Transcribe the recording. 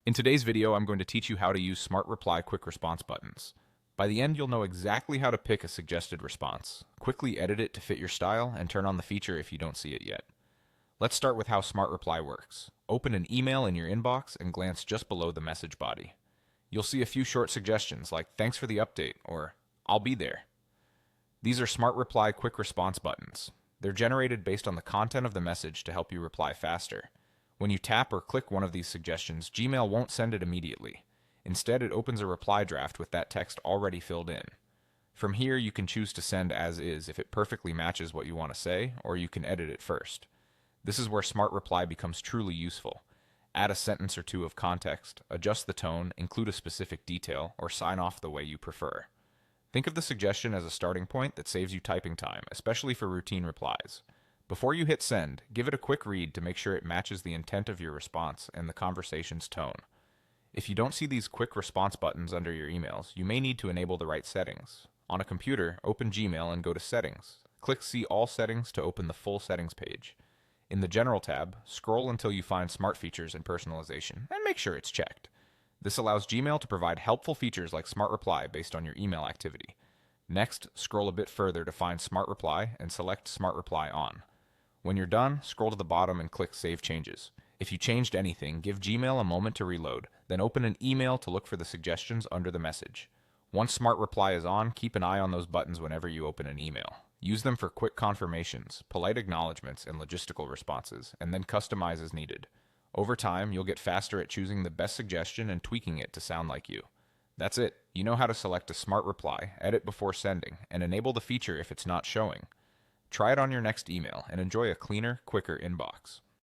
In today's video, I'm going to teach you how to use Smart Reply quick response buttons. By the end, you'll know exactly how to pick a suggested response, quickly edit it to fit your style, and turn on the feature if you don't see it yet. Let's start with how Smart Reply works. Open an email in your inbox and glance just below the message body. You'll see a few short suggestions like "Thanks for the update" or "I'll be there." These are Smart Reply quick response buttons. They're generated based on the content of the message to help you reply faster. When you tap or click one of these suggestions, Gmail won't send it immediately. Instead, it opens a reply draft with that text already filled in. From here, you can choose to send as is if it perfectly matches what you want to say, or you can edit it first. This is where Smart Reply becomes truly useful. Add a sentence or two of context, adjust the tone, include a specific detail, or sign off the way you prefer. Think of the suggestion as a starting point that saves you typing time, especially for routine replies. Before you hit send, give it a quick read to make sure it matches the intent of your response and the conversation's tone. If you don't see these quick response buttons under your emails, you may need to enable the right settings. On a computer, open Gmail and go to Settings. Click See All Settings to open the full settings page. In the General tab, scroll until you find Smart Features and Personalization, and make sure it's checked. This allows Gmail to provide helpful features like Smart Reply based on your email activity. Next, scroll a bit further to find Smart Reply and select Smart Reply On. When you're done, scroll to the bottom and click Save Changes. If you changed anything, give Gmail a moment to reload, then open an email to look for the suggestions under the message. Once Smart Reply is on, keep an eye on those buttons whenever you open an email. Use them for quick confirmations, polite acknowledgments, and logistical responses, and then customize as needed. Over time, you'll get faster at choosing the best suggestion and tweaking it to sound like you. That's it. You know how to select a Smart Reply, edit before sending, and enable the feature if it's not showing. Try it on your next email and enjoy a cleaner, quicker inbox.